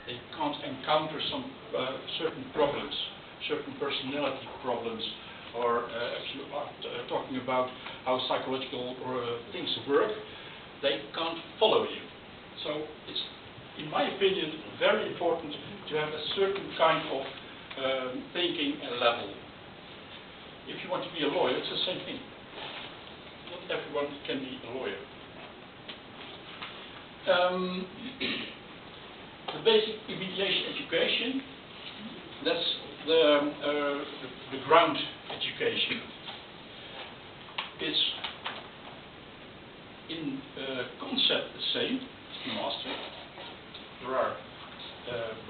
They can't encounter some certain problems, certain personality problems, or if you are talking about how psychological things work, they can't follow you. So it's, in my opinion, very important to have a certain kind of thinking level. If you want to be a lawyer, it's the same thing. Not everyone can be a lawyer. The basic mediation education, that's the ground education. It's in concept the same as the master. There are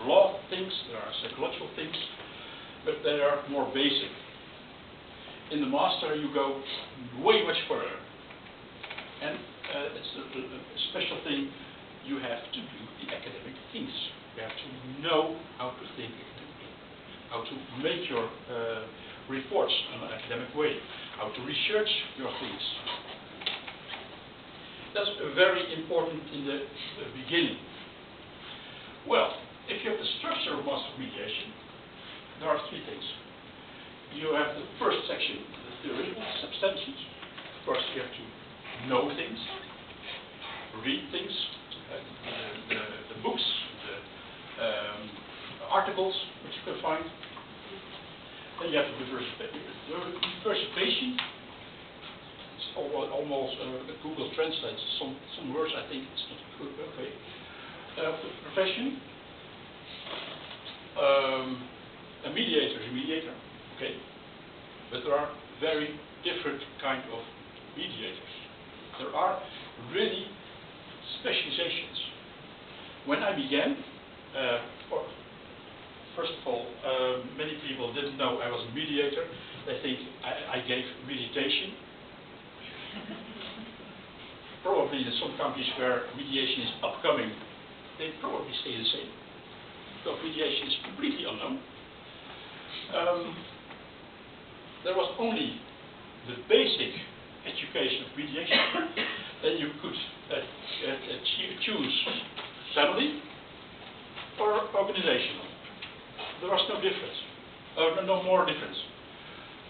law things, there are psychological things, but they are more basic. In the master you go way much further. And it's a special thing, you have to do the academic things. You have to know how to think academically, how to make your reports in an academic way, how to research your things. That's very important in the beginning. Well, if you have the structure of master mediation, there are three things. You have the first section, the theoretical substances. First, you have to know things, read things, the books, the articles which you can find. Then you have the diversification. It's almost Google translates some words. I think it's not good. Okay. The profession. A mediator is a mediator. Okay. But there are very different kind of mediators. There are really specializations. When I began, first of all, many people didn't know I was a mediator. They think I gave meditation. Probably in some countries where mediation is upcoming, they probably stay the same. So mediation is completely unknown. There was only the basic education of mediation. Then you could choose family or organizational. There was no difference, no more difference.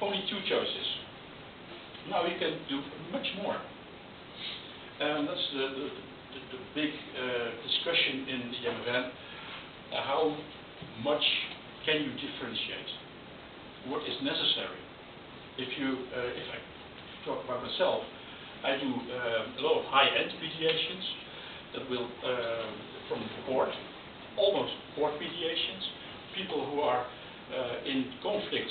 Only two choices. Now you can do much more. And that's the big discussion in the MFN. How much can you differentiate? What is necessary? If I talk about myself, I do a lot of high-end mediations that will, from the court, almost court mediations, people who are in conflict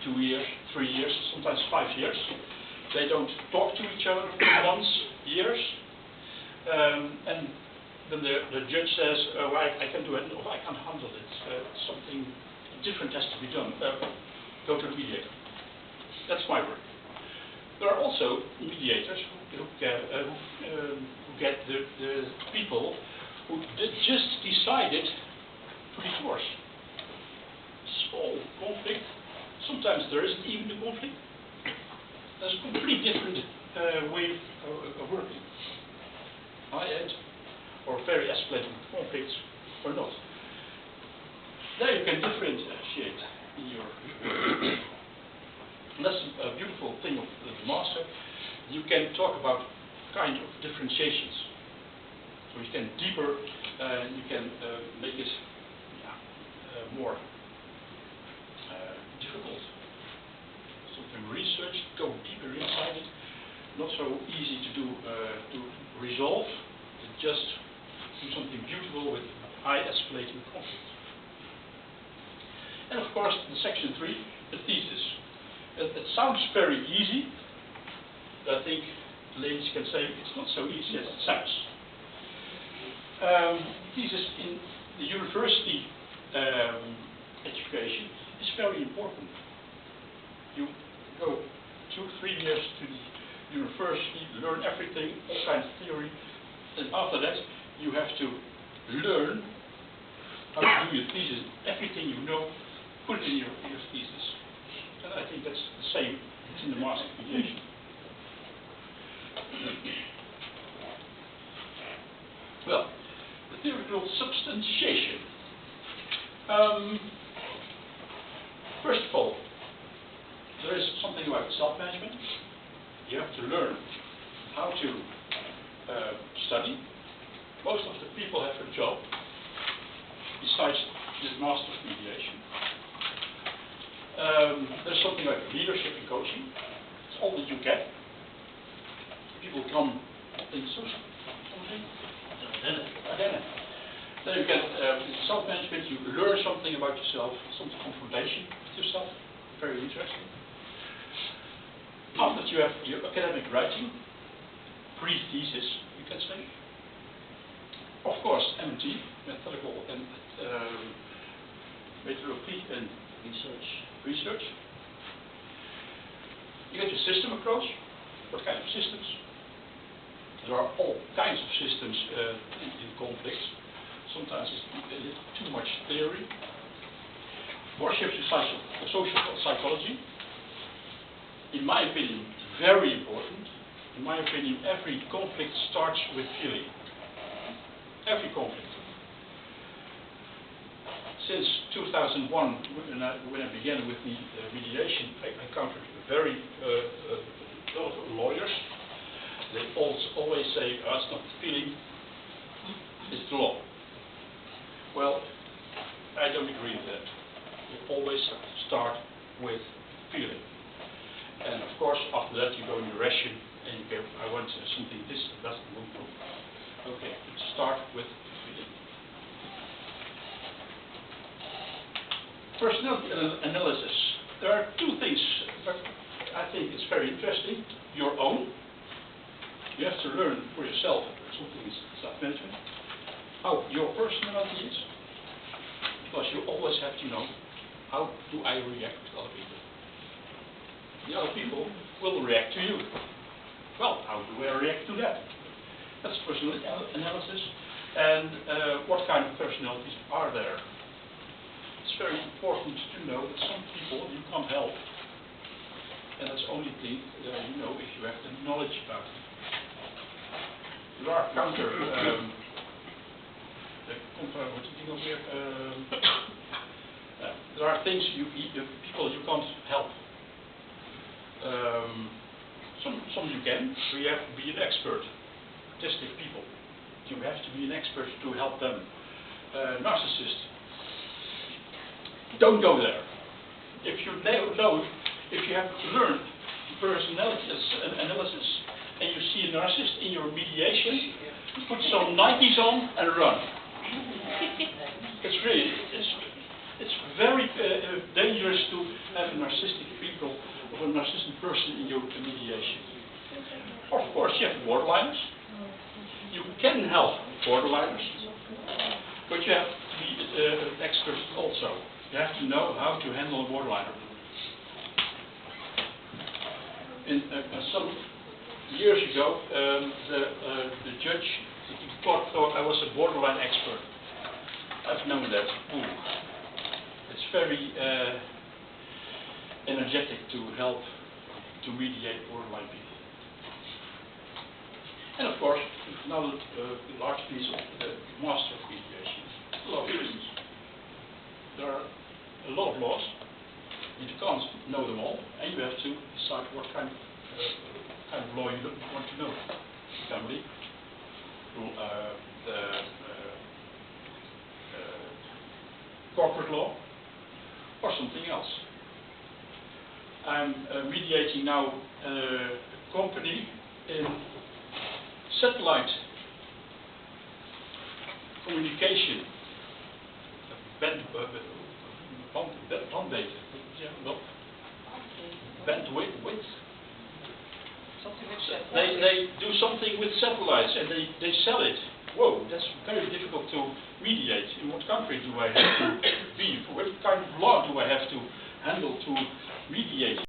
2 years, 3 years, sometimes 5 years. They don't talk to each other for months, years, and then the judge says, oh, I can do it, no, I can't handle it, something different has to be done, go to the mediator. That's my work. There are also mediators who get the people who just decided to divorce. Small conflict. Sometimes there isn't even a conflict. There's a completely different way of working. High-end or very escalating conflicts or not. There you can differentiate in your work. And that's a beautiful thing of the master. You can talk about kind of differentiations. So you can deeper, you can make it more difficult. Something research, go deeper inside it. Not so easy to do to resolve. Just do something beautiful with high escalating conflict. And of course, in section 3, the thesis. It sounds very easy, but I think ladies can say it's not so easy as it sounds. Thesis in the university education is very important. You go 2-3 years to the university, learn everything, all kinds of theory, and after that you have to learn how to do your thesis. Everything you know, put it in your thesis. And I think that's the same in the master mediation. Well, the theoretical substantiation. First of all, there is something about self-management. You have to learn how to study. Most of the people have a job besides this Master of Mediation. There's something like leadership and coaching. It's all that you get. People come in social something. Then you get self-management. You learn something about yourself, some confrontation with yourself. Very interesting. After that, you have your academic writing, pre-thesis, you can say. Of course, MT, methodical and methodology and research. You get your system approach. What kind of systems? There are all kinds of systems in conflicts. Sometimes it's a little too much theory. Of course, you have your social psychology. In my opinion, very important. In my opinion, every conflict starts with feeling. Every conflict. Since 2001, when I began with the mediation, I encountered very lot of lawyers. They always say, oh, it's not feeling, it's the law. Well, I don't agree with that. You always start with feeling. And of course, after that, you go in the ration and you go, I want something this doesn't move. Okay, let's start with feeling. Personality analysis. There are two things that I think is very interesting. Your own. You have to learn for yourself something is self-management. How your personality is. Because you always have to know, how do I react to other people? The other people will react to you. Well, how do I react to that? That's personality analysis. And what kind of personalities are there? It's very important to know that some people you can't help. And that's the only thing you know if you have the knowledge about it. There are there are things people you can't help. Some you can, so you have to be an expert. Autistic people, you have to be an expert to help them. Narcissist, don't go there. If you know, if you have to learn personality analysis and you see a narcissist in your mediation, put some Nikes on and run. It's really, it's very dangerous to have a narcissistic people or a narcissistic person in your mediation. Of course, you have borderliners. You can help borderliners, but you have to be an expert also. You have to know how to handle a borderliner. Some years ago, the judge, the court thought I was a borderline expert. I've known that. It's very energetic to help to mediate borderline people. And of course, another large piece of the Master of Mediation, law of reasons. There are a lot of laws. You can't know them all, and you have to decide what kind of law you want to know. Family, the corporate law, or something else. I'm mediating now a company in satellite communication, bandwidth, they do something with satellites and they sell it. Whoa, that's very difficult to mediate. In what country do I have to be? What kind of law do I have to handle to mediate?